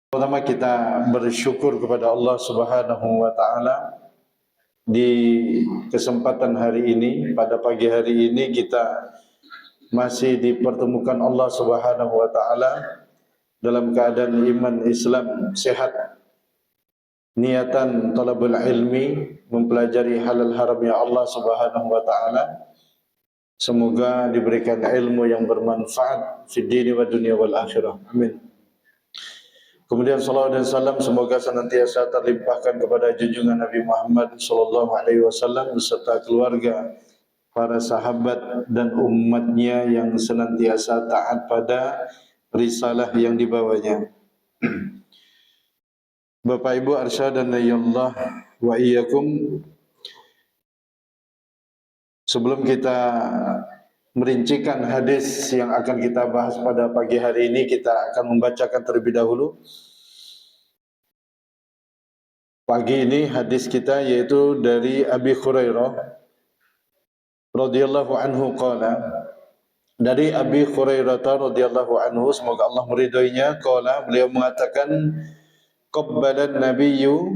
Pertama kita bersyukur kepada Allah Subhanahu wa taala di kesempatan hari ini, pada pagi hari ini kita masih dipertemukan Allah Subhanahu wa taala dalam keadaan iman Islam sehat, niatan talabul ilmi, mempelajari halal haram ya Allah Subhanahu wa taala. Semoga diberikan ilmu yang bermanfaat fi dini wa dunia wal akhirah. Amin. Kemudian salawat dan salam semoga senantiasa terlimpahkan kepada junjungan Nabi Muhammad sallallahu alaihi wasallam beserta keluarga, para sahabat dan umatnya yang senantiasa taat pada risalah yang dibawanya. Bapak Ibu arsyadana Allah wa iyyakum. Sebelum kita merincikan hadis yang akan kita bahas pada pagi hari ini, kita akan membacakan terlebih dahulu. Pagi ini hadis kita yaitu dari Abi Hurairah radhiyallahu anhu qala, dari Abi Hurairah radhiyallahu anhu, semoga Allah meridhoinya, qala, beliau mengatakan qabbalan nabiyyu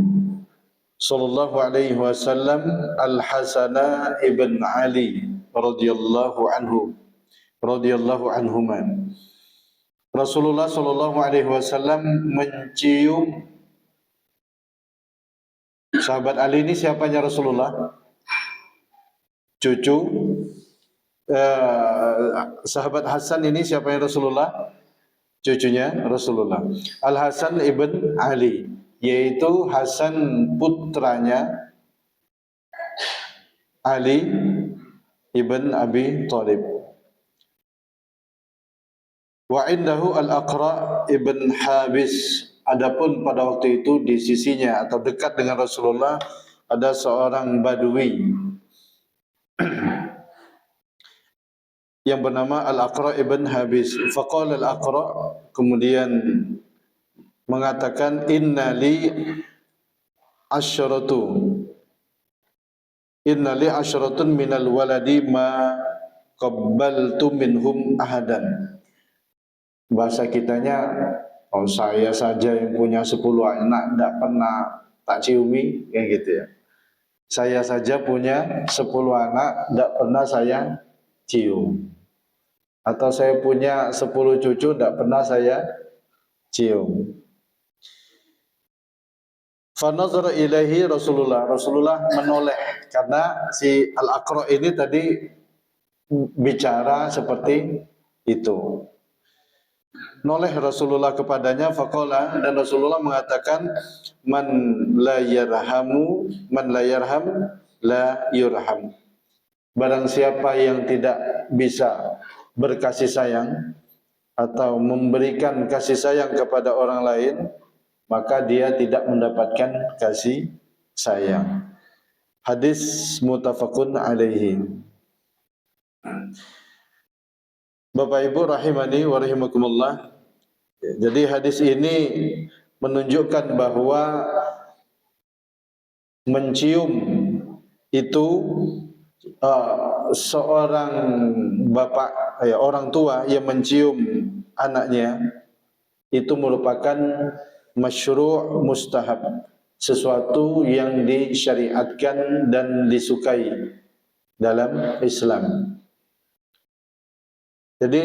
sallallahu alaihi wasallam al-Hasan ibn Ali radhiyallahu anhuma. Rasulullah sallallahu alaihi wasallam mencium sahabat Ali. Ini siapanya Rasulullah? Cucu sahabat Hasan ini siapanya Rasulullah? Cucunya Rasulullah. Al-Hasan ibn Ali, yaitu Hasan putranya Ali ibn Abi Thalib. Wa indahu al-Aqra ibn Habis. Adapun pada waktu itu di sisinya atau dekat dengan Rasulullah ada seorang Badui yang bernama Al-Aqra ibn Habis. Faqala Al-Aqra, kemudian mengatakan, inna li asyaratun minal waladi ma qabbaltu minhum ahadan. Bahasa kitanya, oh saya saja yang punya 10 anak tidak pernah tak ciumi, kayak gitu ya. Saya saja punya 10 anak tidak pernah saya cium. Atau saya punya 10 cucu tidak pernah saya cium. Fanazara ilaihi Rasulullah. Rasulullah menoleh karena si Al-Aqra ini tadi bicara seperti itu. Noleh Rasulullah kepadanya, faqala, dan Rasulullah mengatakan, man la yarham la yurham. Barang siapa yang tidak bisa berkasih sayang atau memberikan kasih sayang kepada orang lain, maka dia tidak mendapatkan kasih sayang. Hadis muttafaqun alaihi. Bapak Ibu rahimani wa rahimakumullah. Jadi hadis ini menunjukkan bahwa mencium itu seorang bapak, orang tua yang mencium anaknya itu merupakan masyru' mustahab, sesuatu yang disyariatkan dan disukai dalam Islam. Jadi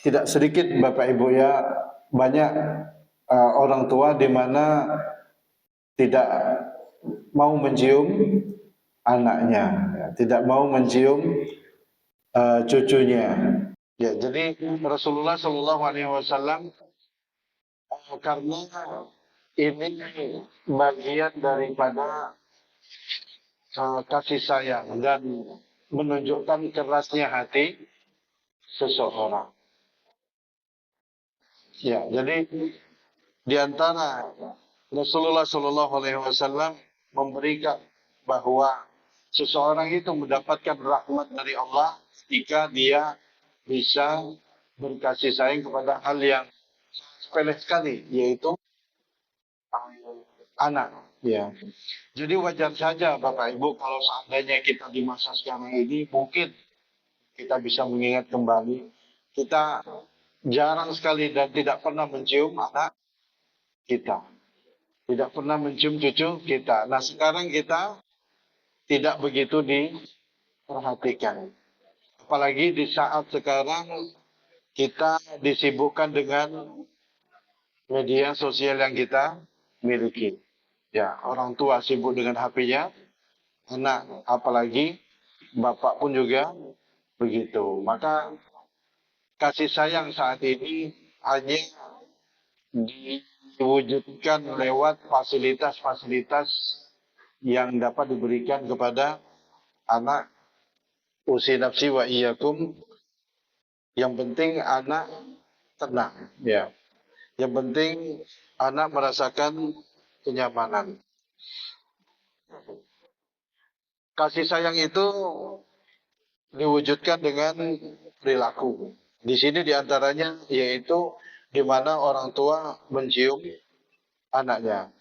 tidak sedikit Bapak Ibu ya, banyak orang tua di mana tidak mau mencium anaknya, ya, tidak mau mencium cucunya. Ya, jadi Rasulullah Shallallahu Alaihi Wasallam karena ini bagian daripada kasih sayang dan menunjukkan kerasnya hati seseorang. Ya, jadi di antara Rasulullah Shallallahu Alaihi Wasallam memberikan bahwa seseorang itu mendapatkan rahmat dari Allah jika dia bisa berkasih sayang kepada hal yang sepele sekali, yaitu anak. Ya, jadi wajar saja Bapak Ibu kalau seandainya kita di masa sekarang ini mungkin kita bisa mengingat kembali, kita jarang sekali dan tidak pernah mencium anak kita. Tidak pernah mencium cucu kita. Nah, sekarang kita tidak begitu diperhatikan. Apalagi di saat sekarang kita disibukkan dengan media sosial yang kita miliki. Ya, orang tua sibuk dengan HP-nya, anak apalagi bapak pun juga begitu. Maka kasih sayang saat ini hanya diwujudkan lewat fasilitas-fasilitas yang dapat diberikan kepada anak. Usi nafsi wa iyyakum. Yang penting anak tenang, ya. Yang penting anak merasakan kenyamanan. Kasih sayang itu diwujudkan dengan perilaku. Di sini diantaranya yaitu di mana orang tua mencium anaknya,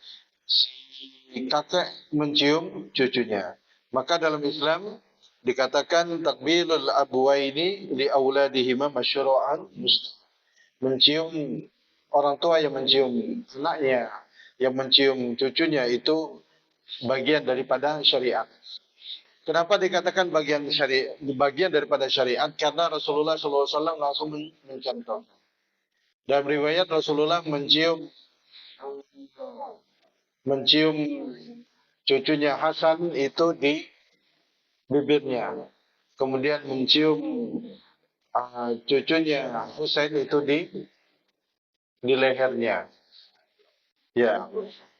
si kakek mencium cucunya. Maka dalam Islam dikatakan takbilul abwaini li auladihima masyru'an mencium orang tua yang mencium anaknya, yang mencium cucunya itu bagian daripada syariat. Kenapa dikatakan bagian daripada syariat? Karena Rasulullah SAW langsung mencontoh. Dalam riwayat Rasulullah mencium cucunya Hasan itu di bibirnya. Kemudian mencium cucunya Husain itu di lehernya. Ya.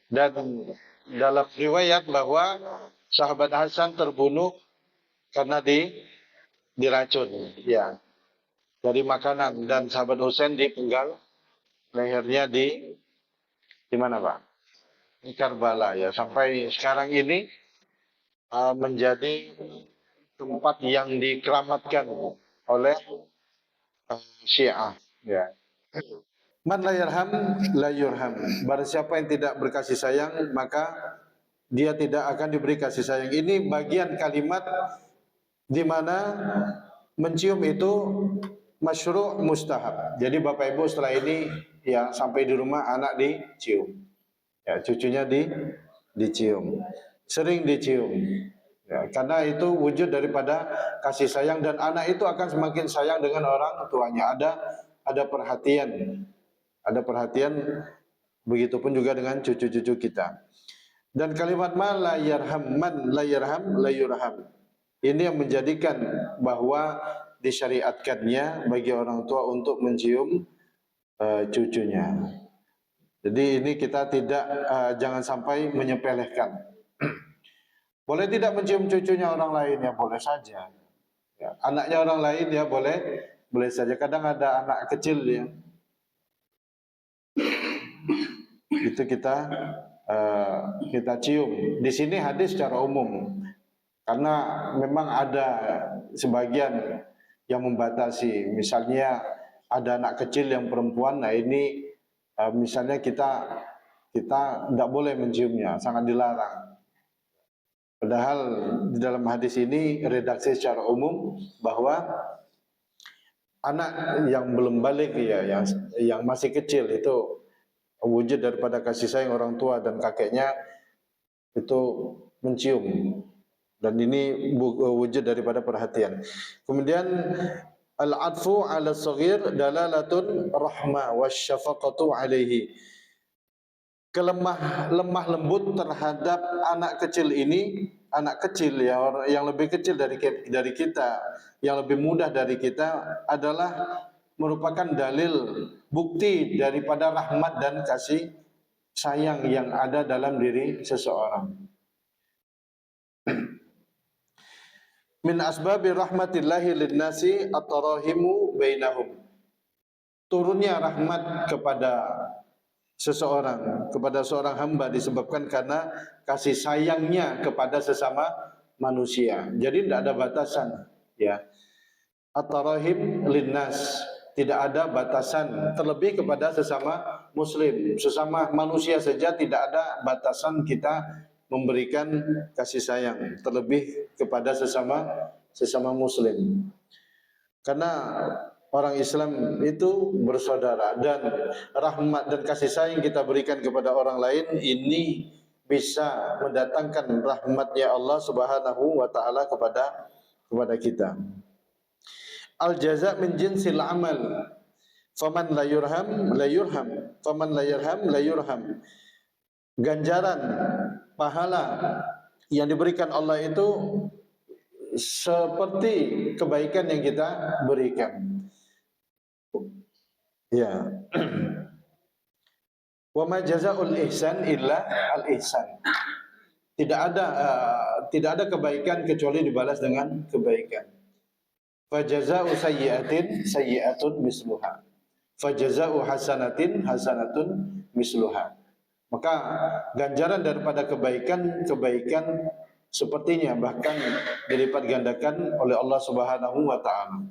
Dan dalam riwayat bahwa sahabat Hasan terbunuh karena diracun, ya, dari makanan, dan sahabat Husain dipenggal lehernya di mana, Pak? Di Karbala, ya. Sampai sekarang ini menjadi tempat yang dikeramatkan oleh Syiah, ya. Man la yarham la yurham. Barang siapa yang tidak berkasih sayang, maka dia tidak akan diberi kasih sayang. Ini bagian kalimat di mana mencium itu masyru' mustahab. Jadi Bapak Ibu setelah ini ya sampai di rumah anak dicium. Ya, cucunya dicium. Sering dicium. Ya, karena itu wujud daripada kasih sayang, dan anak itu akan semakin sayang dengan orang tuanya. Ada perhatian. Ada perhatian, begitupun juga dengan cucu-cucu kita. Dan kalimat man la yarham la yurham. Ini yang menjadikan bahwa disyariatkannya bagi orang tua untuk mencium cucunya. Jadi ini kita tidak jangan sampai menyepelekan. Boleh tidak mencium cucunya orang lain, ya boleh saja. Ya, anaknya orang lain ya boleh saja. Kadang ada anak kecil ya, itu kita cium. Di sini hadis secara umum, karena memang ada sebagian yang membatasi. Misalnya ada anak kecil yang perempuan, nah ini misalnya kita tidak boleh menciumnya, sangat dilarang. Padahal di dalam hadis ini redaksi secara umum bahwa anak yang belum balik ya, yang masih kecil itu wujud daripada kasih sayang orang tua dan kakeknya itu mencium, dan ini wujud daripada perhatian. Kemudian al-'atfu 'ala shaghir dalalatun rahmah wasyafaqatu 'alaihi. Lemah lembut terhadap anak kecil ini, anak kecil ya, yang lebih kecil dari kita, yang lebih mudah dari kita, adalah merupakan dalil bukti daripada rahmat dan kasih sayang yang ada dalam diri seseorang. Min asbabi rahmatillahi linnasi at-tarahimu bainahum. Turunnya rahmat kepada seseorang, kepada seorang hamba disebabkan karena kasih sayangnya kepada sesama manusia. Jadi tidak ada batasan, ya. At-tarahim linnas, tidak ada batasan, terlebih kepada sesama muslim, sesama manusia saja tidak ada batasan kita memberikan kasih sayang, terlebih kepada sesama muslim. Karena orang Islam itu bersaudara, dan rahmat dan kasih sayang kita berikan kepada orang lain ini bisa mendatangkan rahmatnya Allah Subhanahu wa taala kepada kita. Al jaza min jinsil amal. Faman la yurham la yurham, faman la yarham la yurham. Ganjaran pahala yang diberikan Allah itu seperti kebaikan yang kita berikan. Ya. Wa ma jazaa'ul ihsan illa al ihsan. Tidak ada kebaikan kecuali dibalas dengan kebaikan. Fa jazaa'u sayyi'atin sayyi'atun misluha. Fa jazaa'u hasanatin hasanatun misluha. Maka ganjaran daripada kebaikan sepertinya, bahkan dilipat gandakan oleh Allah Subhanahu wa taala.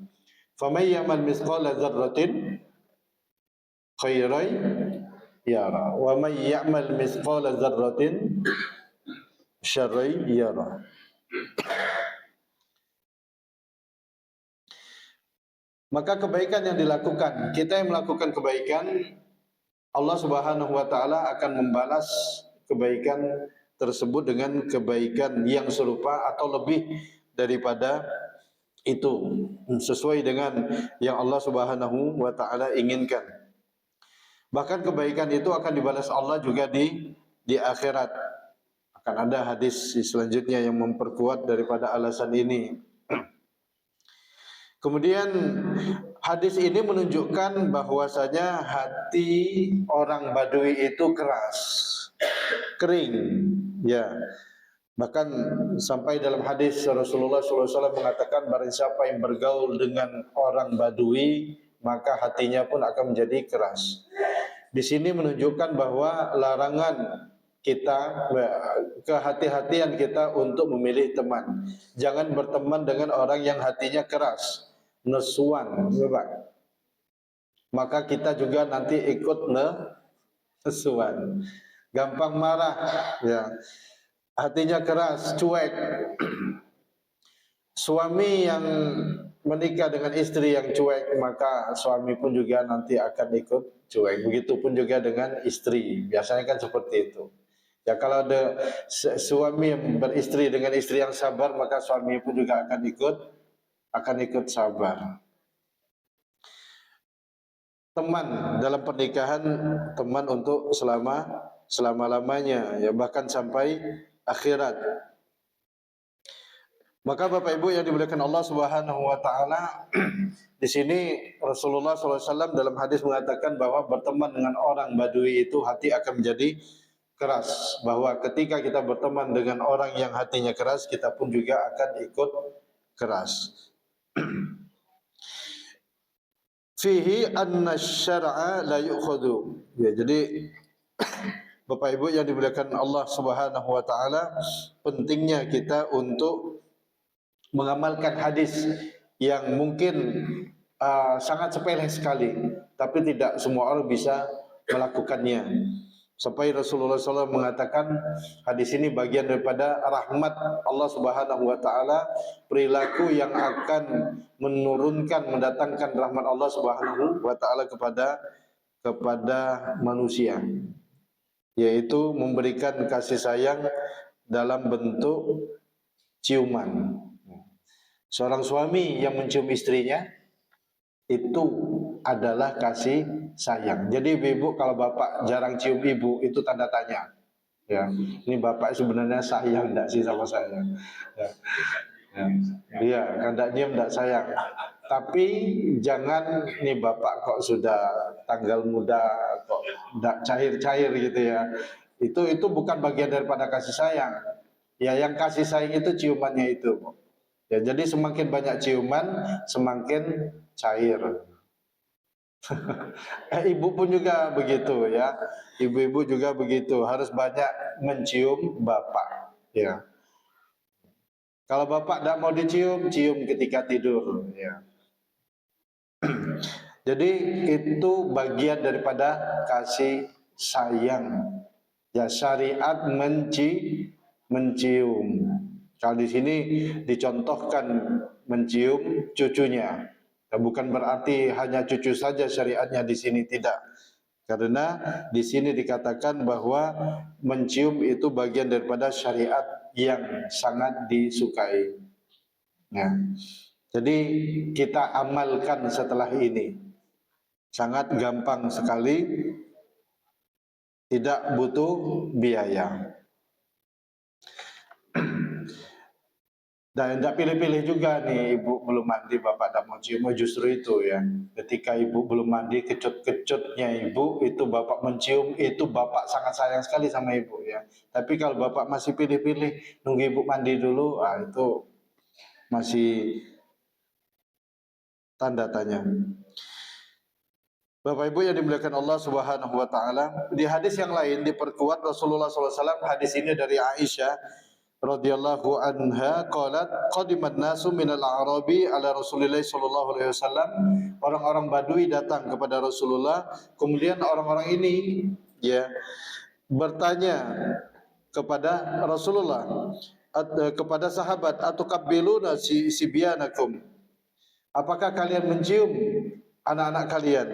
Faman ya'mal mithqala dzarratin khairan yara wa man ya'mal mithqala dzarratin syarran yara. Maka kebaikan yang dilakukan, kita yang melakukan kebaikan, Allah Subhanahu wa taala akan membalas kebaikan tersebut dengan kebaikan yang serupa atau lebih daripada itu, sesuai dengan yang Allah Subhanahu wa taala inginkan. Bahkan kebaikan itu akan dibalas Allah juga di akhirat. Akan ada hadis selanjutnya yang memperkuat daripada alasan ini. Kemudian hadis ini menunjukkan bahwasanya hati orang Badui itu keras, kering, ya. Bahkan sampai dalam hadis Rasulullah SAW mengatakan, barang siapa yang bergaul dengan orang Badui maka hatinya pun akan menjadi keras. Di sini menunjukkan bahwa larangan kita, kehati-hatian kita untuk memilih teman. Jangan berteman dengan orang yang hatinya keras, nesuan, maka kita juga nanti ikut nesuan, gampang marah, ya, hatinya keras, cuek. Suami yang menikah dengan istri yang cuek, maka suami pun juga nanti akan ikut cuek. Begitupun juga dengan istri, biasanya kan seperti itu. Ya, kalau ada suami yang beristri dengan istri yang sabar, maka suami pun juga akan ikut sabar. Teman dalam pernikahan, teman untuk selama-lamanya, ya, bahkan sampai akhirat. Maka Bapak Ibu yang dimuliakan Allah Subhanahu wa taala, di sini Rasulullah SAW dalam hadis mengatakan bahwa berteman dengan orang Badui itu hati akan menjadi keras, bahwa ketika kita berteman dengan orang yang hatinya keras, kita pun juga akan ikut keras. Fihi anna syar'a la yu'khadhu. Ya, jadi Bapak Ibu yang dimuliakan Allah Subhanahu wa taala, pentingnya kita untuk mengamalkan hadis yang mungkin sangat sepele sekali, tapi tidak semua orang bisa melakukannya. Sampai Rasulullah SAW mengatakan, hadis ini bagian daripada rahmat Allah Subhanahu wa taala, perilaku yang akan mendatangkan rahmat Allah Subhanahu wa taala kepada manusia, yaitu memberikan kasih sayang dalam bentuk ciuman. Seorang suami yang mencium istrinya itu adalah kasih sayang. Jadi ibu, kalau bapak jarang cium ibu, itu tanda tanya. Ya, ini bapak sebenarnya sayang enggak sih sama saya? Ya, ya, iya, kan enggak nyium enggak sayang. Tapi jangan, nih bapak kok sudah tanggal muda kok enggak cair-cair gitu ya. Itu bukan bagian daripada kasih sayang. Ya, yang kasih sayang itu ciumannya itu. Ya, jadi semakin banyak ciuman, semakin cair. Ibu pun juga begitu, ya. Ibu-ibu juga begitu, harus banyak mencium bapak, ya. Kalau bapak tidak mau dicium, cium ketika tidur, ya. Jadi itu bagian daripada kasih sayang. Ya, syariat mencium. Kalau di sini dicontohkan mencium cucunya, Bukan berarti hanya cucu saja syariatnya di sini, tidak. Karena di sini dikatakan bahwa mencium itu bagian daripada syariat yang sangat disukai. Ya. Jadi kita amalkan setelah ini. Sangat gampang sekali, tidak butuh biaya. Dan tidak pilih-pilih juga nih, ibu belum mandi bapak tidak mau cium. Justru itu ya, ketika ibu belum mandi, kecut-kecutnya ibu itu bapak mencium, itu bapak sangat sayang sekali sama ibu ya. Tapi kalau bapak masih pilih-pilih nunggu ibu mandi dulu, itu masih tanda tanya. Bapak Ibu yang dimuliakan Allah Subhanahu wa taala, di hadis yang lain diperkuat Rasulullah SAW. Hadis ini dari Aisyah radhiyallahu anha qalat qadiman nasu minal a'rabi ala Rasulillah sallallahu alaihi wasallam. Orang-orang Badui datang kepada Rasulullah, kemudian orang-orang ini ya bertanya kepada Rasulullah, kepada sahabat, atukabbiluna sibyanakum, apakah kalian mencium anak-anak kalian?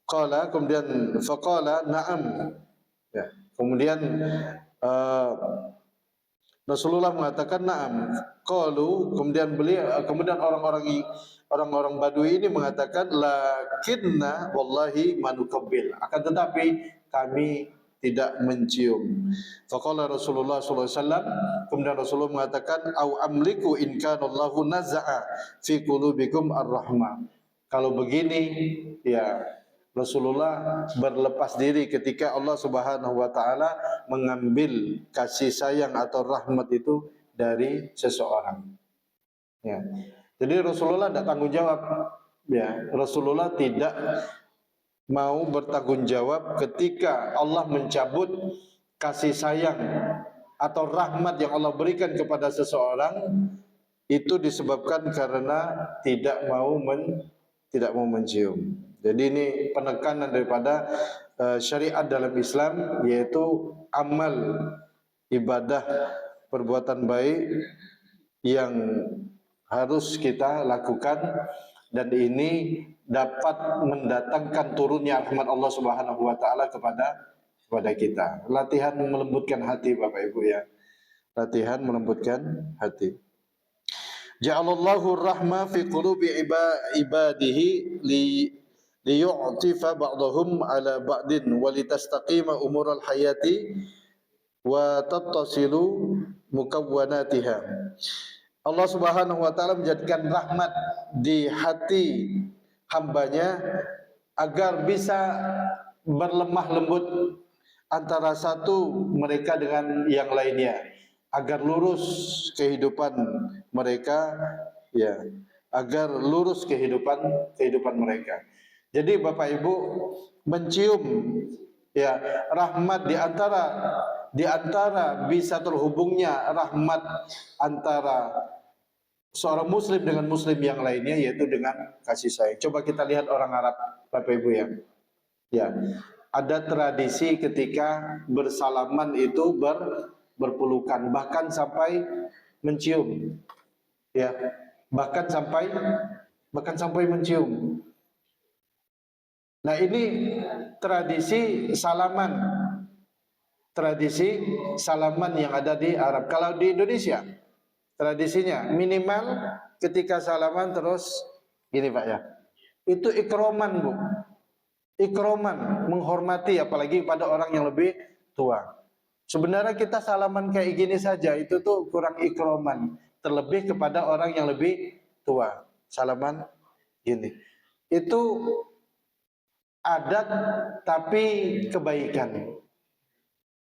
Qala, kemudian faqala na'am. Ya, kemudian Rasulullah mengatakan na'am. Qalu, kemudian orang-orang Badui ini mengatakan lakinna wallahi manukabbil. Akan tetapi kami tidak mencium. Faqala Rasulullah sallallahu alaihi wasallam, kemudian Rasulullah mengatakan au amliku in kana Allahu naza'a fi qulubikum ar-rahmah. Kalau begini ya Rasulullah berlepas diri ketika Allah Subhanahu wa taala mengambil kasih sayang atau rahmat itu dari seseorang. Ya. Jadi Rasulullah tidak tanggung jawab. Ya, Rasulullah tidak mau bertanggung jawab ketika Allah mencabut kasih sayang atau rahmat yang Allah berikan kepada seseorang, itu disebabkan karena tidak mau mencium. Jadi ini penekanan daripada syariat dalam Islam, yaitu amal ibadah perbuatan baik yang harus kita lakukan, dan ini dapat mendatangkan turunnya rahmat Allah Subhanahu wa taala kepada kita. Latihan melembutkan hati Bapak Ibu ya. Latihan melembutkan hati. Ja'alallahu rahma fi qulubi ibadihi liyu'tifa ba'dahum ala ba'din wa litastaqima umural hayati wa tattasilu mukawwanatiha. Allah Subhanahu wa taala menjadikan rahmat di hati hambanya agar bisa berlemah lembut antara satu mereka dengan yang lainnya, agar lurus kehidupan mereka ya, agar lurus kehidupan mereka. Jadi Bapak Ibu, mencium ya rahmat di antara bisa terhubungnya rahmat antara seorang muslim dengan muslim yang lainnya, yaitu dengan kasih sayang. Coba kita lihat orang Arab Bapak Ibu ya. Ada tradisi ketika bersalaman itu berpelukan, bahkan sampai mencium. Ya, bahkan sampai mencium. Nah, ini tradisi salaman yang ada di Arab. Kalau di Indonesia, tradisinya minimal ketika salaman terus gini Pak ya. Itu ikroman Bu. Ikroman, menghormati, apalagi pada orang yang lebih tua. Sebenarnya kita salaman kayak gini saja itu tuh kurang ikroman, terlebih kepada orang yang lebih tua. Salaman gini. Itu adat tapi kebaikan.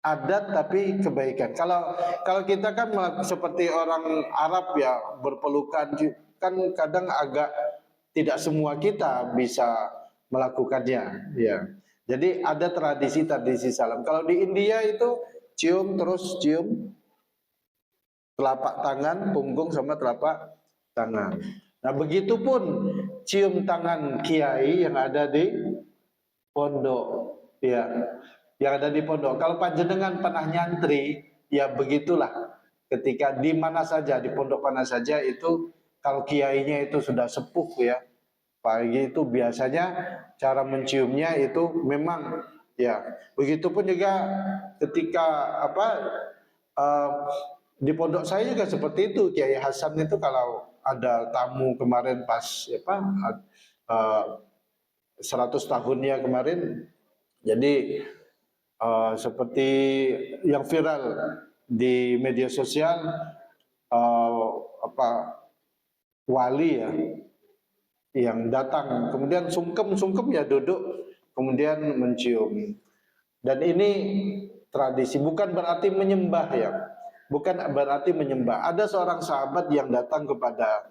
Adat tapi kebaikan. Kalau kita kan seperti orang Arab ya, berpelukan, kan kadang agak tidak semua kita bisa melakukannya ya. Jadi ada tradisi salam. Kalau di India itu cium telapak tangan, punggung sama telapak tangan. Nah, begitupun cium tangan kiai yang ada di pondok ya, yang ada di pondok. Kalau panjenengan pernah nyantri ya begitulah, ketika di mana saja, di pondok mana saja itu, kalau kiainya itu sudah sepuh ya, pagi itu biasanya cara menciumnya itu memang ya. Begitupun juga ketika uh, di pondok saya juga seperti itu. Kiai Hasan itu kalau ada tamu kemarin pas 100 tahunnya kemarin, jadi seperti yang viral di media sosial, uh, apa wali ya yang datang, kemudian sungkem ya duduk, kemudian mencium. Dan ini tradisi, bukan berarti menyembah ya, bukan berarti menyembah. Ada seorang sahabat yang datang kepada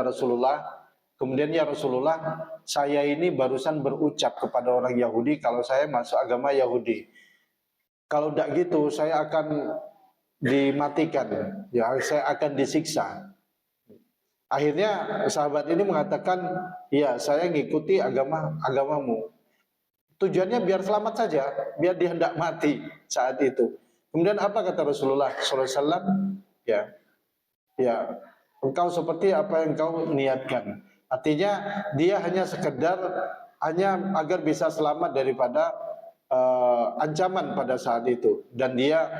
Rasulullah, kemudian ya Rasulullah, saya ini barusan berucap kepada orang Yahudi kalau saya masuk agama Yahudi. Kalau tidak gitu saya akan dimatikan, ya saya akan disiksa. Akhirnya sahabat ini mengatakan, ya saya ngikuti agamamu. Tujuannya biar selamat saja, biar dia tidak mati saat itu. Kemudian apa kata Rasulullah SAW? Ya, ya, engkau seperti apa yang engkau niatkan. Artinya dia hanya sekedar hanya agar bisa selamat daripada ancaman pada saat itu, dan dia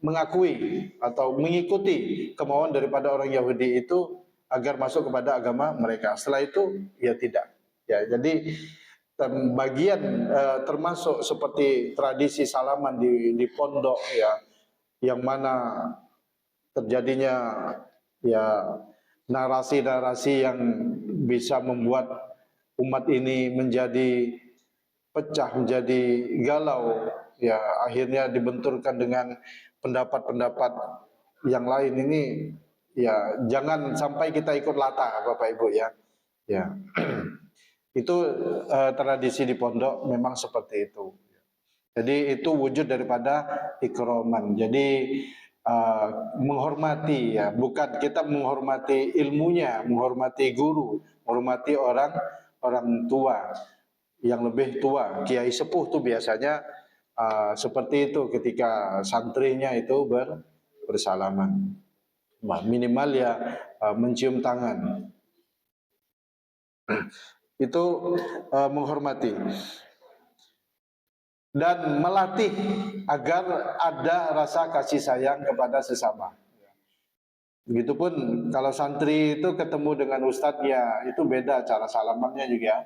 mengakui atau mengikuti kemauan daripada orang Yahudi itu agar masuk kepada agama mereka. Setelah itu ya tidak. Ya, jadi bagian termasuk seperti tradisi salaman di pondok ya, yang mana terjadinya ya narasi-narasi yang bisa membuat umat ini menjadi pecah, menjadi galau, ya akhirnya dibenturkan dengan pendapat-pendapat yang lain. Ini ya jangan sampai kita ikut latah Bapak Ibu ya. Ya. Itu tradisi di pondok memang seperti itu. Jadi itu wujud daripada ikroman. Jadi menghormati ya, bukan kita menghormati ilmunya, menghormati guru, menghormati orang tua yang lebih tua, kiai sepuh tuh biasanya seperti itu ketika santrinya itu bersalaman. Minimal ya mencium tangan. Itu menghormati dan melatih agar ada rasa kasih sayang kepada sesama. Begitupun kalau santri itu ketemu dengan ustadznya, itu beda cara salamannya juga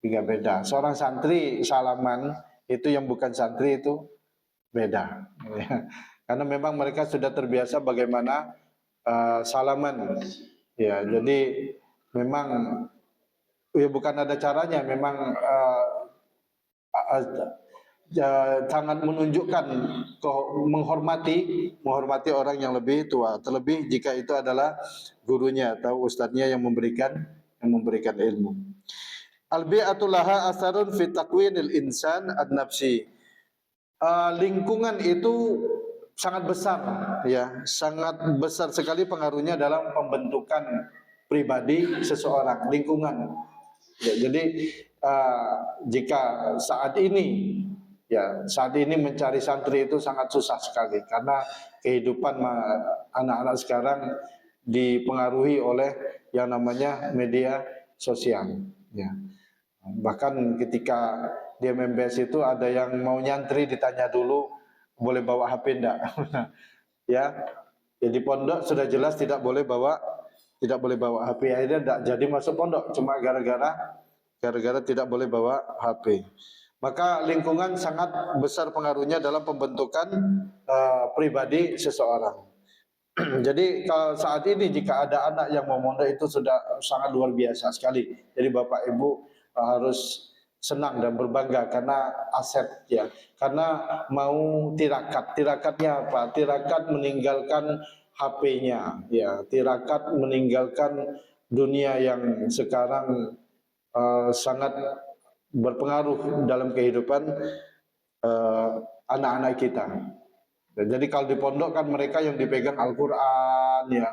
beda. Seorang santri salaman itu yang bukan santri itu beda. Karena memang mereka sudah terbiasa bagaimana salaman. Ya, jadi memang ya bukan ada caranya, memang sangat menunjukkan menghormati orang yang lebih tua, terlebih jika itu adalah gurunya atau ustadznya yang memberikan ilmu. Al-bi'atu laha asarun fi takwinil insan ad-nafsi. Lingkungan itu sangat besar ya, sangat besar sekali pengaruhnya dalam pembentukan pribadi seseorang, lingkungan. Ya, jadi jika saat ini mencari santri itu sangat susah sekali karena kehidupan anak-anak sekarang dipengaruhi oleh yang namanya media sosial. Ya. Bahkan ketika dia membes itu ada yang mau nyantri ditanya dulu boleh bawa HP enggak? Ya. Jadi pondok sudah jelas tidak boleh bawa HP. Akhirnya tidak jadi masuk pondok cuma gara-gara tidak boleh bawa HP. Maka lingkungan sangat besar pengaruhnya dalam pembentukan pribadi seseorang. Jadi kalau saat ini jika ada anak yang mau mondok itu sudah sangat luar biasa sekali. Jadi Bapak Ibu harus senang dan berbangga karena aset ya. Karena mau tirakat. Tirakatnya apa? Tirakat meninggalkan HP-nya ya. Tirakat meninggalkan dunia yang sekarang sangat berpengaruh dalam kehidupan anak-anak kita. Dan jadi kalau di pondok kan mereka yang dipegang Al-Quran ya,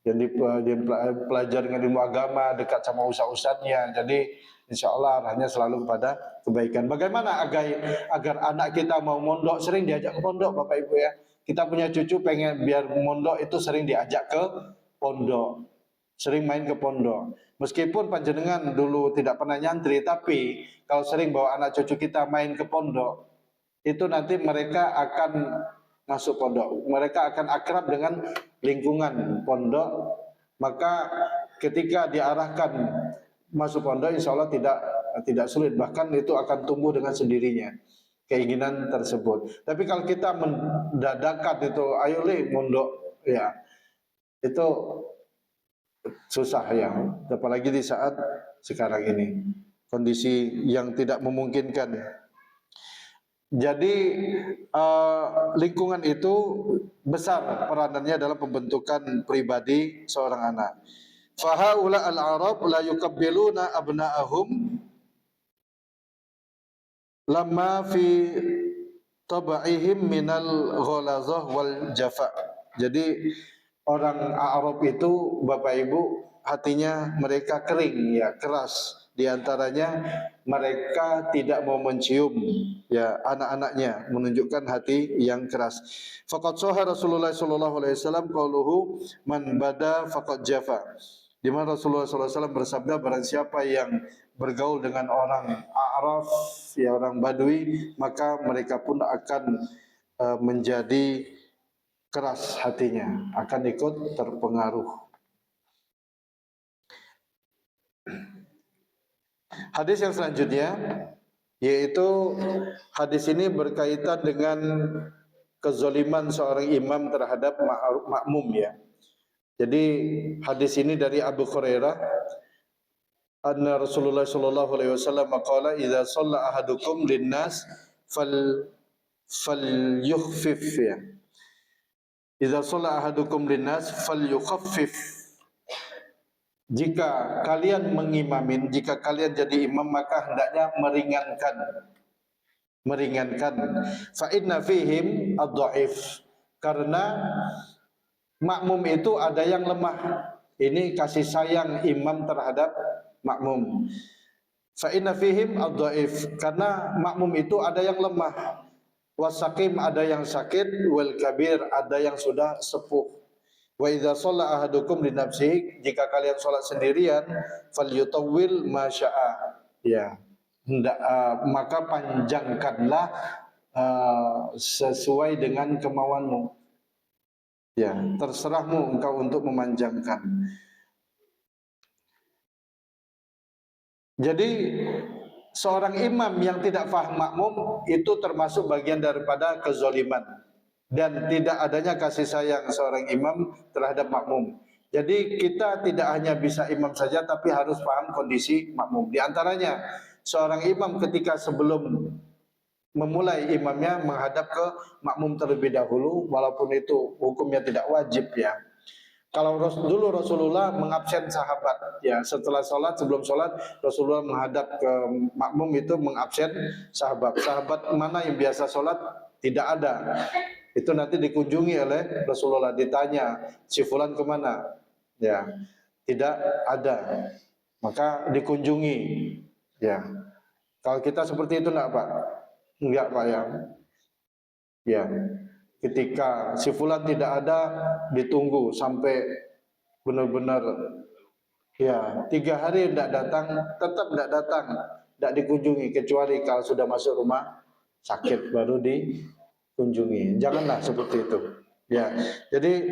yang dipelajari dengan ilmu agama, dekat sama ustaz-ustaznya. Jadi insya Allah arahnya selalu kepada kebaikan. Bagaimana agar anak kita mau mondok, sering diajak ke pondok Bapak Ibu ya. Kita punya cucu pengen biar mondok itu sering diajak ke pondok. sering main ke pondok. Meskipun panjenengan dulu tidak pernah nyantri, tapi kalau sering bawa anak cucu kita main ke pondok, itu nanti mereka akan masuk pondok. Mereka akan akrab dengan lingkungan pondok. Maka ketika diarahkan masuk pondok, insya Allah tidak sulit. Bahkan itu akan tumbuh dengan sendirinya keinginan tersebut. Tapi kalau kita mendadakan itu, ayo mondok, ya itu susah ya, apalagi di saat sekarang ini kondisi yang tidak memungkinkan. Jadi lingkungan itu besar peranannya dalam pembentukan pribadi seorang anak. Fahaula al-Arab la yukabbiluna abna'ahum lama fi tab'ihim minal ghalazah wal jafa. Jadi orang Arab itu, Bapak Ibu, hatinya mereka kering ya, keras. Di antaranya mereka tidak mau mencium ya anak-anaknya, menunjukkan hati yang keras. Faqad sahha Rasulullah sallallahu alaihi wasallam qauluhu man bada faqad jafa. Di mana Rasulullah SAW bersabda, barang siapa yang bergaul dengan orang A'raf, ya orang Badui, maka mereka pun akan menjadi keras hatinya, akan ikut terpengaruh. Hadis yang selanjutnya, yaitu hadis ini berkaitan dengan kezaliman seorang imam terhadap makmum ya. Jadi hadis ini dari Abu Hurairah, anna Rasulullah sallallahu alaihi wasallam qala idza shalla ahadukum linnas falyukhfif ya. Idza shalla ahadukum linnas falyukhaffif. Jika kalian mengimamin, jika kalian jadi imam, maka hendaknya meringankan. Fa inna fihim ad-dha'if. Karena makmum itu ada yang lemah. Ini kasih sayang imam terhadap makmum. Fa inna fihim ad-dha'if. Karena makmum itu ada yang lemah. Wasakim ada yang sakit, wal kabir ada yang sudah sepuh. Wa idza shalla ahadukum li nafsihi, jika kalian salat sendirian, falyutawwil ma syaa. Ya. Maka panjangkanlah sesuai dengan kemauanmu. Ya, terserahmu engkau untuk memanjangkan. Jadi seorang imam yang tidak faham makmum itu termasuk bagian daripada kezaliman dan tidak adanya kasih sayang seorang imam terhadap makmum. Jadi kita tidak hanya bisa imam saja, tapi harus paham kondisi makmum. Di antaranya seorang imam ketika sebelum memulai imamnya menghadap ke makmum terlebih dahulu, walaupun itu hukumnya tidak wajib ya. Kalau dulu Rasulullah mengabsen sahabat ya, setelah sholat, sebelum sholat Rasulullah menghadap ke makmum itu mengabsen sahabat. Sahabat mana yang biasa sholat tidak ada. Itu nanti dikunjungi oleh Rasulullah, ditanya si fulan kemana, ya tidak ada, maka dikunjungi. Ya, kalau kita seperti itu enggak Pak? Enggak Pak ya. Ya, ketika si fulan tidak ada, ditunggu sampai benar-benar ya 3 hari tidak datang, tetap tidak datang, tidak dikunjungi, kecuali kalau sudah masuk rumah sakit baru dikunjungi. Janganlah seperti itu. Ya, jadi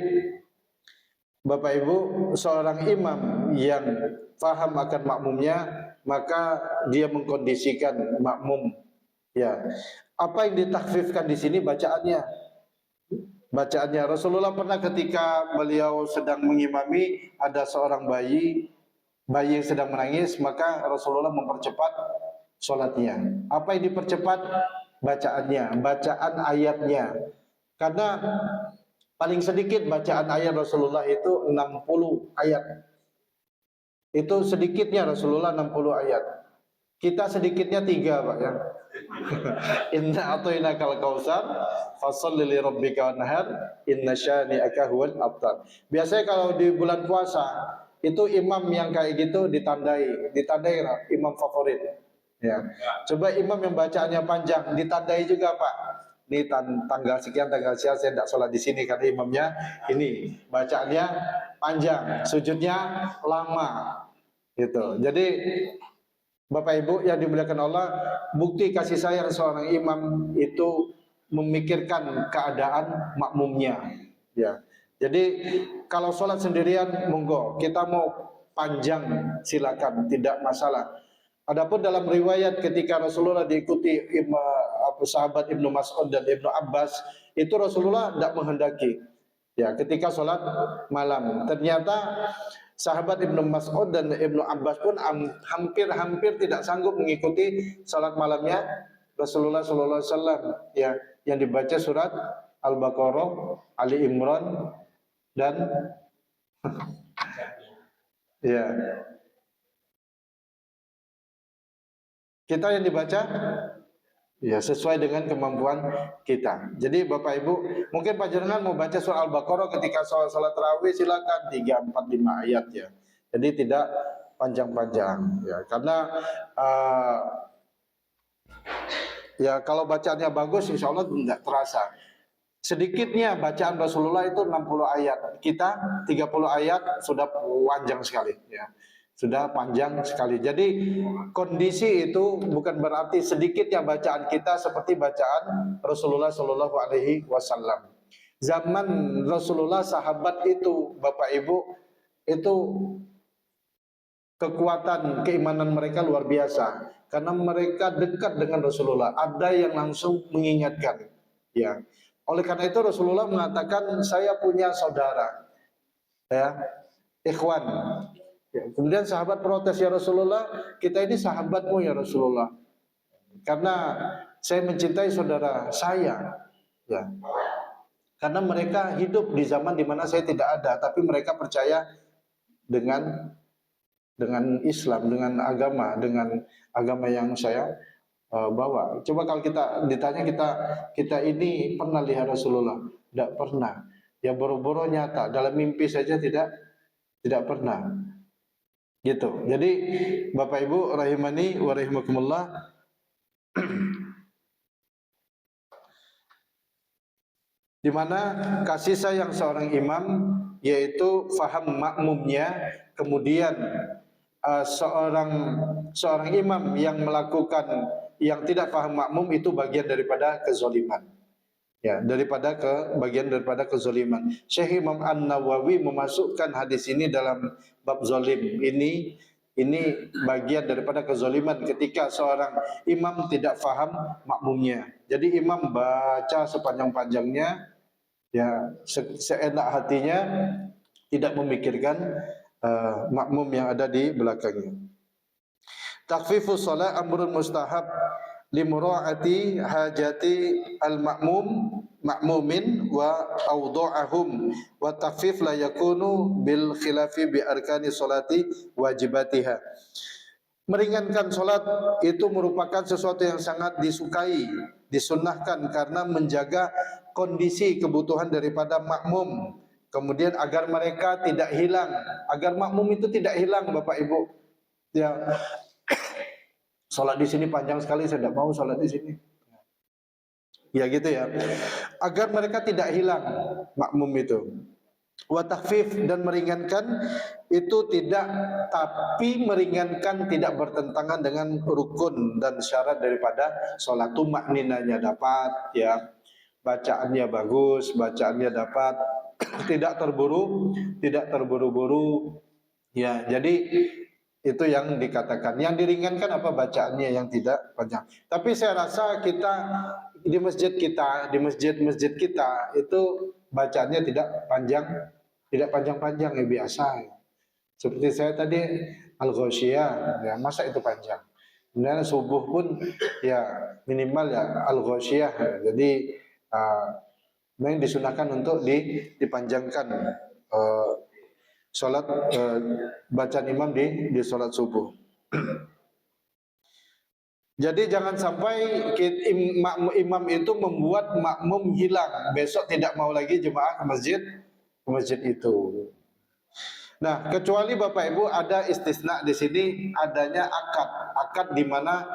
Bapak Ibu, seorang imam yang faham akan makmumnya, maka dia mengkondisikan makmum. Ya, apa yang ditakfifkan di sini bacaannya. Bacaannya Rasulullah pernah ketika beliau sedang mengimami, ada seorang bayi yang sedang menangis, maka Rasulullah mempercepat sholatnya. Apa yang dipercepat? Bacaannya, bacaan ayatnya. Karena paling sedikit bacaan ayat Rasulullah itu 60 ayat. Itu sedikitnya Rasulullah 60 ayat. Kita sedikitnya 3 Pak ya. Inna a'tainakal kautsar fasholli li rabbika wanhar inna syani'aka huwal abtar. Biasanya kalau di bulan puasa itu imam yang kayak gitu ditandai imam favorit. Ya. Coba imam yang bacaannya panjang ditandai juga Pak. ini tanggal sekian saya tidak sholat di sini karena imamnya ini bacaannya panjang, sujudnya lama, gitu. Jadi Bapak Ibu yang dimuliakan Allah, bukti kasih sayang seorang imam itu memikirkan keadaan makmumnya. Ya, jadi kalau sholat sendirian, monggo, kita mau panjang silakan, tidak masalah. Adapun dalam riwayat ketika Rasulullah diikuti sahabat Ibnu Mas'ud dan Ibnu Abbas, itu Rasulullah tidak menghendaki. Ya, ketika sholat malam, ternyata sahabat Ibnu Mas'ud dan Ibnu Abbas pun hampir tidak sanggup mengikuti sholat malamnya Rasulullah Sallallahu Alaihi Wasallam. Ya, yang dibaca surat Al-Baqarah, Ali Imran, dan ya, kita yang dibaca ya sesuai dengan kemampuan kita. Jadi Bapak Ibu, mungkin panjenengan mau baca surah Al-Baqarah ketika salat tarawih, silakan 3, 4, 5 ayat ya. Jadi tidak panjang-panjang ya. Karena ya kalau bacaannya bagus insya Allah tidak terasa. Sedikitnya bacaan Rasulullah itu 60 ayat. Kita 30 ayat sudah panjang sekali ya. Sudah panjang sekali. Jadi kondisi itu bukan berarti sedikitnya bacaan kita seperti bacaan Rasulullah Shallallahu Alaihi Wasallam. Zaman Rasulullah, sahabat itu, Bapak Ibu, itu kekuatan keimanan mereka luar biasa karena mereka dekat dengan Rasulullah. Ada yang langsung mengingatkan. Ya. Oleh karena itu Rasulullah mengatakan, saya punya saudara, ya, ikhwan. Ya, kemudian sahabat protes, ya Rasulullah, kita ini sahabatmu ya Rasulullah, karena saya mencintai saudara saya, ya, karena mereka hidup di zaman dimana saya tidak ada, tapi mereka percaya dengan Islam, dengan agama yang saya bawa. Coba kalau kita ditanya, kita ini pernah lihat Rasulullah? Tidak pernah. Ya boro-boro nyata, dalam mimpi saja tidak pernah. Gitu. Jadi Bapak Ibu rahimani wa rahimakumullah, di mana kasih sayang seorang imam yaitu faham makmumnya, kemudian seorang imam yang melakukan yang tidak faham makmum itu bagian daripada kezaliman. Ya, bagian daripada kezaliman. Syekh Imam An-Nawawi memasukkan hadis ini dalam bab zalim. Ini bagian daripada kezaliman ketika seorang imam tidak faham makmumnya. Jadi imam baca sepanjang-panjangnya, ya, seenak hatinya, tidak memikirkan makmum yang ada di belakangnya. Takhfifus shalah amrun mustahab limura'ati hajati makmumin wa awdu'ahum wa takhfif la yakunu bil khilafi bi arkani sholati wajibatiha. Meringankan solat itu merupakan sesuatu yang sangat disukai, disunnahkan karena menjaga kondisi kebutuhan daripada makmum, kemudian agar mereka tidak hilang, agar makmum itu tidak hilang, Bapak Ibu. Ya, sholat di sini panjang sekali, saya tidak mau sholat di sini. Ya gitu ya. Agar mereka tidak hilang makmum itu. Wa takhfif, dan meringankan itu tidak, tapi meringankan tidak bertentangan dengan rukun dan syarat daripada sholat. Makninanya dapat, ya, bacaannya bagus, bacaannya dapat, tidak terburu-buru, ya. Jadi itu yang dikatakan. Yang diringankan apa? Bacaannya yang tidak panjang. Tapi saya rasa kita di masjid kita, di masjid kita itu bacaannya tidak panjang-panjang, ya, biasa. Seperti saya tadi Al-Ghasyiyah, ya, masa itu panjang. Kemudian subuh pun ya minimal ya Al-Ghasyiyah. Jadi memang disunahkan untuk dipanjangkan sholat bacaan imam di sholat subuh. Jadi jangan sampai imam itu membuat makmum hilang, besok tidak mau lagi jemaah ke masjid itu. Nah, kecuali Bapak Ibu ada istisna di sini, adanya akad di mana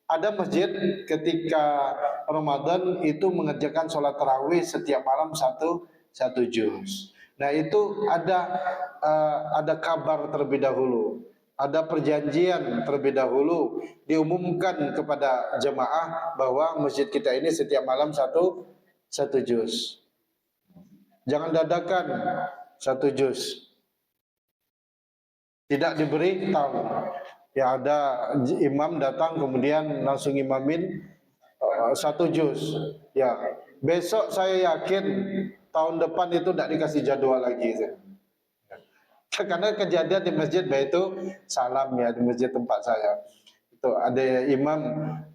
Ada masjid ketika Ramadan itu mengerjakan sholat tarawih setiap malam satu juz. Nah itu ada kabar terlebih dahulu, ada perjanjian terlebih dahulu, diumumkan kepada jemaah bahwa masjid kita ini setiap malam satu juz. Jangan dadakan satu juz, tidak diberi tahu. Ya ada imam datang kemudian langsung imamin satu juz. Ya besok saya yakin tahun depan itu tidak dikasih jadwal lagi. Karena kejadian di masjid Baitu Salam ya, di masjid tempat saya itu ada imam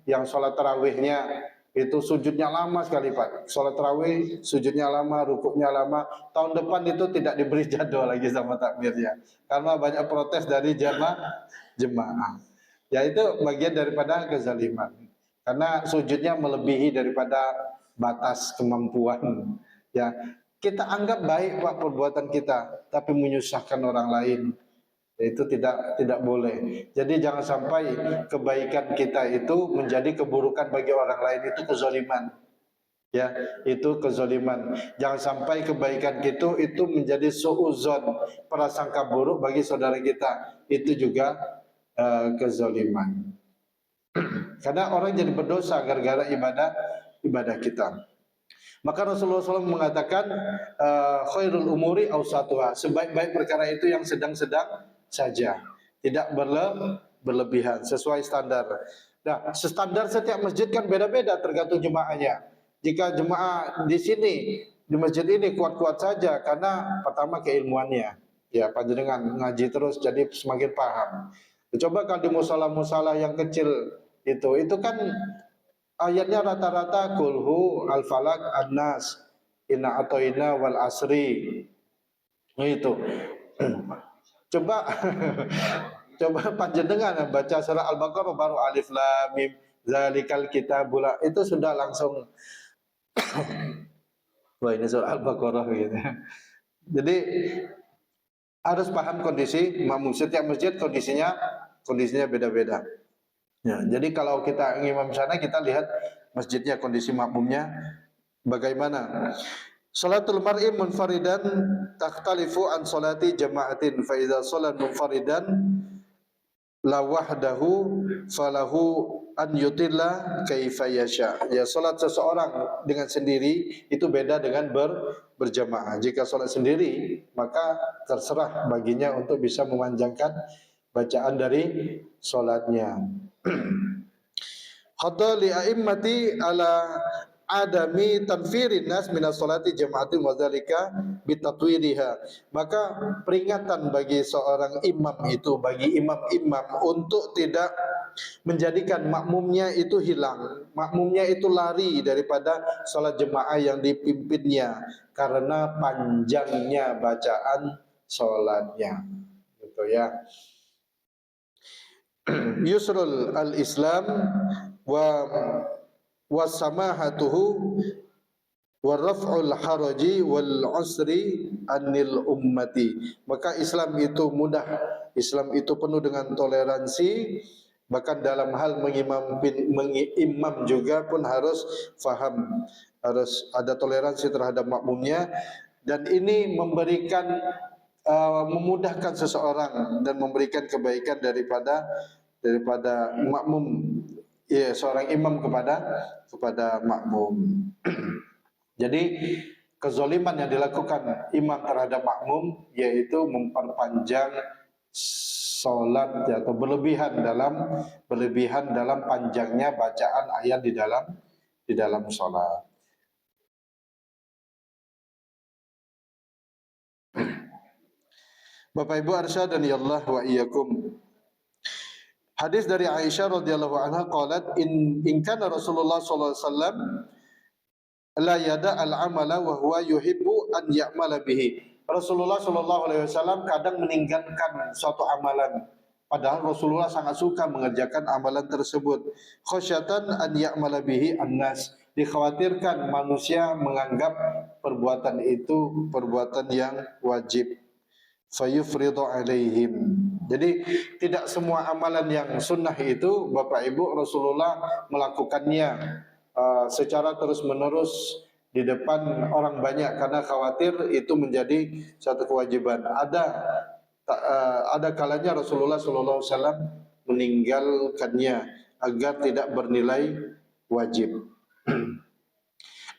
yang sholat tarawihnya itu sujudnya lama sekali Pak. Sholat tarawih sujudnya lama, rukuknya lama. Tahun depan itu tidak diberi jadwal lagi sama takmirnya karena banyak protes dari jemaah. Ya itu bagian daripada kezaliman. Karena sujudnya melebihi daripada batas kemampuan. Ya, kita anggap baik Pak perbuatan kita, tapi menyusahkan orang lain. Itu tidak boleh. Jadi jangan sampai kebaikan kita itu menjadi keburukan bagi orang lain, itu kezaliman. Ya, itu kezaliman. Jangan sampai kebaikan kita itu menjadi suudzon, prasangka buruk bagi saudara kita. Itu juga kezaliman. Karena orang jadi berdosa gara-gara ibadah kita. Maka Rasulullah SAW mengatakan khairul umuri awsatuha, sebaik-baik perkara itu yang sedang-sedang saja, tidak berlebihan, sesuai standar. Nah, standar setiap masjid kan beda-beda tergantung jemaahnya. Jika jemaah di sini di masjid ini kuat-kuat saja karena pertama keilmuannya, ya panjenengan ngaji terus jadi semakin paham. Coba kalau di musola-musola yang kecil itu kan ayatnya rata-rata kulhu al-falak an-nas inna atoina wal asri. Nah, itu coba coba panjenengan baca surah Al-Baqarah baru alif lam mim zalikal kitabul, itu sudah langsung wah ini surah Al-Baqarah gitu. Jadi harus paham kondisi makmum. Setiap masjid kondisinya beda-beda. Ya, jadi kalau kita ngimam sana kita lihat masjidnya, kondisi makmumnya bagaimana. Salatul mar'i munfaridan takhtalifu an salati jama'atin fa idza shalat munfaridan la wahdahu falahu an yutilla kaifa yasha. Ya, salat seseorang dengan sendiri itu beda dengan berjamaah. Jika salat sendiri maka terserah baginya untuk bisa memanjangkan bacaan dari salatnya. Khadha li a'immati ala adami tanfirin nas minas salati jama'atin wa dzalika bitatwiriha. Maka peringatan bagi seorang imam itu, bagi imam-imam untuk tidak menjadikan makmumnya itu hilang, makmumnya itu lari daripada salat jemaah yang dipimpinnya karena panjangnya bacaan salatnya. Gitu ya. Yusrul al-Islam wa samahatuhu wa raf'ul haraji wal usri anil ummati. Maka Islam itu mudah, Islam itu penuh dengan toleransi, bahkan dalam hal mengimam juga pun harus faham, harus ada toleransi terhadap makmumnya, dan ini memberikan memudahkan seseorang dan memberikan kebaikan daripada makmum, ya, seorang imam kepada makmum. Jadi kezoliman yang dilakukan imam terhadap makmum yaitu memperpanjang salat atau berlebihan dalam panjangnya bacaan ayat di dalam salat. Bapak Ibu arsyadani Allah wa iyyakum. Hadis dari Aisyah radhiyallahu anha qalat in kana Rasulullah sallallahu alaihi wasallam la yada al-amala wa huwa yuhibbu an ya'mala bihi. Rasulullah sallallahu alaihi wasallam kadang meninggalkan suatu amalan padahal Rasulullah sangat suka mengerjakan amalan tersebut. Khasyatan an ya'mala bihi an-nas. Dikhawatirkan manusia menganggap perbuatan itu perbuatan yang wajib. Fayufridu alaihim, Jadi tidak semua amalan yang sunnah itu Bapak Ibu Rasulullah melakukannya secara terus-menerus di depan orang banyak karena khawatir itu menjadi satu kewajiban. Ada kalanya Rasulullah Sallallahu Alaihi Wasallam meninggalkannya agar tidak bernilai wajib.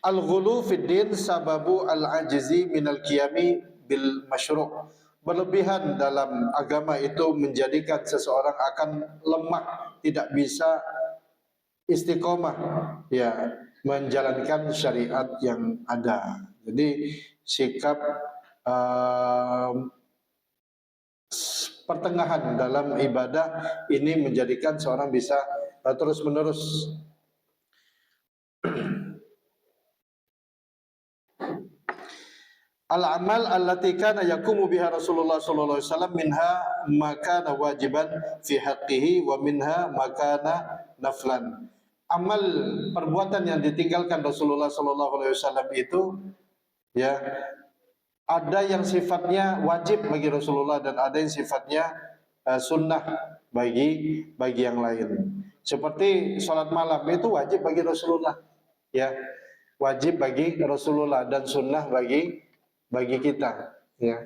Al-ghulu fid din sababu al-ajzi minal qiyami bil masyru'. Berlebihan dalam agama itu menjadikan seseorang akan lemah, tidak bisa istiqomah ya menjalankan syariat yang ada. Jadi sikap pertengahan dalam ibadah ini menjadikan seorang bisa terus-menerus. Al-amal allati kana yaqumu biha Rasulullah sallallahu alaihi wasallam minha ma kana wajiban fi haqqihi wa minha ma kana naflan. Amal perbuatan yang ditinggalkan Rasulullah sallallahu alaihi wasallam itu ya ada yang sifatnya wajib bagi Rasulullah dan ada yang sifatnya sunnah bagi yang lain. Seperti salat malam itu wajib bagi Rasulullah ya. Wajib bagi Rasulullah dan sunnah bagi kita ya.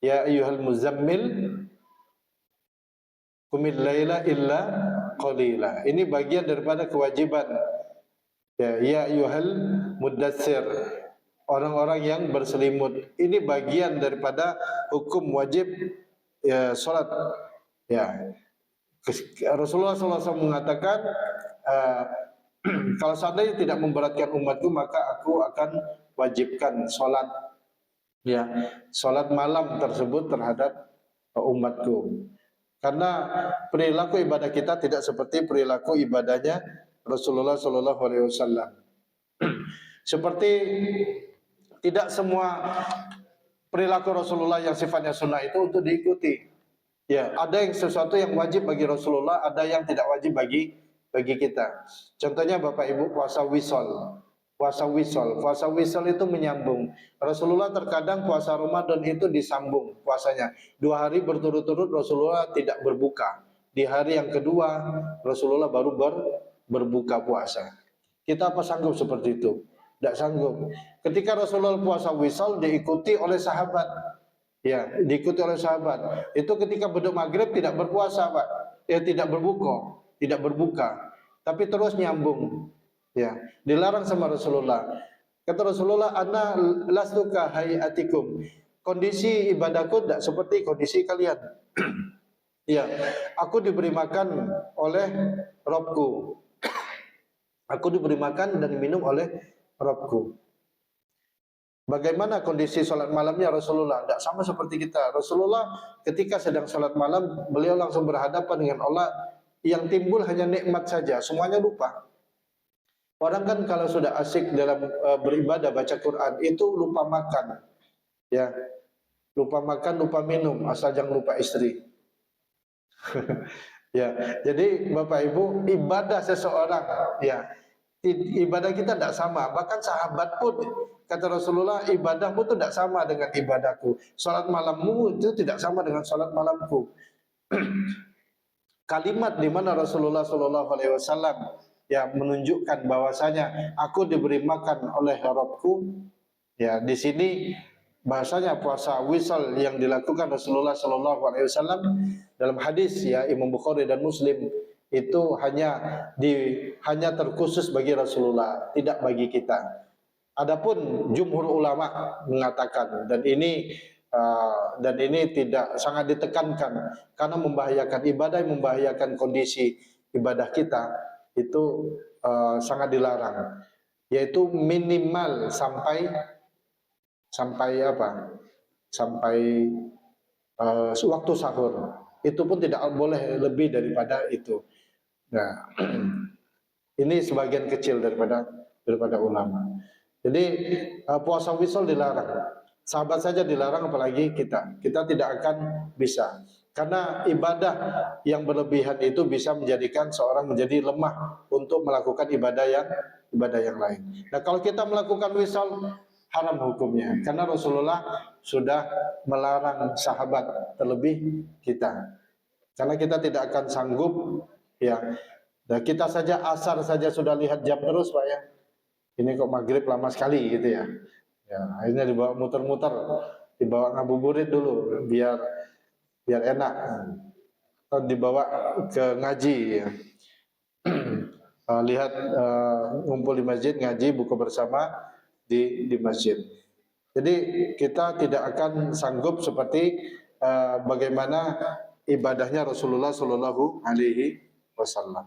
Ya ayyuhal muzammil qumil laila illa qalila. Ini bagian daripada kewajiban. Ya ayyuhal muddatsir, orang-orang yang berselimut. Ini bagian daripada hukum wajib ya salat. Ya. Rasulullah SAW mengatakan kalau seandainya tidak memberatkan umatku maka aku akan wajibkan salat ya, salat malam tersebut terhadap umatku. Karena perilaku ibadah kita tidak seperti perilaku ibadahnya Rasulullah Sallallahu Alaihi Wasallam. Seperti tidak semua perilaku Rasulullah yang sifatnya sunnah itu untuk diikuti. Ya, ada yang sesuatu yang wajib bagi Rasulullah, ada yang tidak wajib bagi kita. Contohnya Bapak Ibu puasa wisol. Puasa wisol itu menyambung. Rasulullah terkadang puasa Ramadan itu disambung puasanya. 2 hari berturut-turut Rasulullah tidak berbuka. Di hari yang kedua Rasulullah baru berbuka puasa. Kita apa sanggup seperti itu? Tidak sanggup. Ketika Rasulullah puasa wisol diikuti oleh sahabat. Ya, diikuti oleh sahabat. Itu ketika beduk maghrib tidak berpuasa, Pak. Ya, tidak berbuka. Tapi terus nyambung. Ya, dilarang sama Rasulullah. Kata Rasulullah, "Ana lastuka hayatikum." Kondisi ibadahku tidak seperti kondisi kalian. Ya, aku diberi makan oleh Robku. Aku diberi makan dan minum oleh Robku. Bagaimana kondisi sholat malamnya Rasulullah? Tidak sama seperti kita. Rasulullah ketika sedang sholat malam, beliau langsung berhadapan dengan Allah. Yang timbul hanya nikmat saja, semuanya lupa. Orang kan kalau sudah asik dalam beribadah, baca Quran, itu lupa makan. Ya, lupa makan, lupa minum, asal jangan lupa istri. Ya, jadi Bapak Ibu, ibadah seseorang, ya, ibadah kita tidak sama. Bahkan sahabat pun kata Rasulullah, ibadahmu itu tidak sama dengan ibadahku. Salat malammu itu tidak sama dengan salat malamku. Kalimat di mana Rasulullah Shallallahu Alaihi Wasallam ya menunjukkan bahwasanya aku diberi makan oleh Rabbku. Ya, di sini bahasanya puasa wisal yang dilakukan Rasulullah Shallallahu Alaihi Wasallam dalam hadis ya Imam Bukhari dan Muslim itu hanya terkhusus bagi Rasulullah, tidak bagi kita. Adapun jumhur ulama mengatakan dan ini tidak sangat ditekankan karena membahayakan ibadah, membahayakan kondisi ibadah kita itu sangat dilarang, yaitu minimal sampai waktu sahur. Itu pun tidak boleh lebih daripada itu. Nah, ini sebagian kecil daripada ulama. Jadi puasa wisol dilarang. Sahabat saja dilarang, apalagi kita. Kita tidak akan bisa. Karena ibadah yang berlebihan itu bisa menjadikan seorang menjadi lemah untuk melakukan ibadah yang lain. Nah, kalau kita melakukan wisol, haram hukumnya. Karena Rasulullah sudah melarang sahabat, terlebih kita. Karena kita tidak akan sanggup ya. Dan kita saja asar saja sudah lihat jam terus Pak ya. Ini kok maghrib lama sekali gitu ya. Ya, akhirnya dibawa muter-muter, dibawa ngabuburit dulu biar biar enak. Atau dibawa ke ngaji ya. Lihat ngumpul di masjid ngaji buka bersama di masjid. Jadi kita tidak akan sanggup seperti bagaimana ibadahnya Rasulullah Shallallahu Alaihi Wasallam.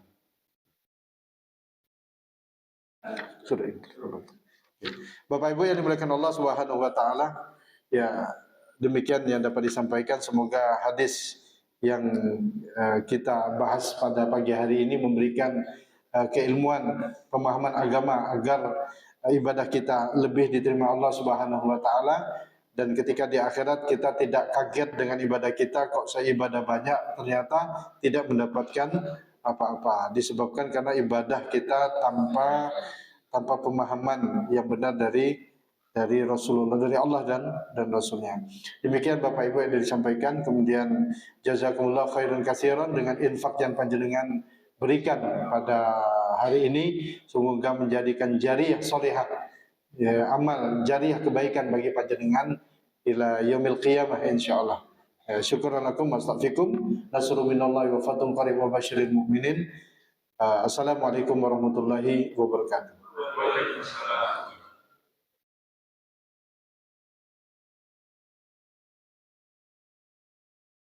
Sudah. Bapak Ibu yang dimuliakan Allah Subhanahu Wa Taala, ya demikian yang dapat disampaikan. Semoga hadis yang kita bahas pada pagi hari ini memberikan keilmuan, pemahaman agama agar ibadah kita lebih diterima Allah Subhanahu Wa Taala. Dan ketika di akhirat kita tidak kaget dengan ibadah kita, kok saya ibadah banyak, ternyata tidak mendapatkan apa-apa. Disebabkan karena ibadah kita tanpa pemahaman yang benar dari Rasulullah, dari Allah dan Rasulnya. Demikian Bapak Ibu yang disampaikan. Kemudian jazakumullah khairan katsiran dengan infak yang panjenengan berikan pada hari ini, semoga menjadikan jariyah solihah, ya, amal jariyah kebaikan bagi panjenengan ila yaumil qiyamah insyaallah. Syukran lakum wa astaghfirukum. Nasrun minallahi wa fathun qarib wa basyiril mu'minin. Assalamualaikum warahmatullahi wabarakatuh.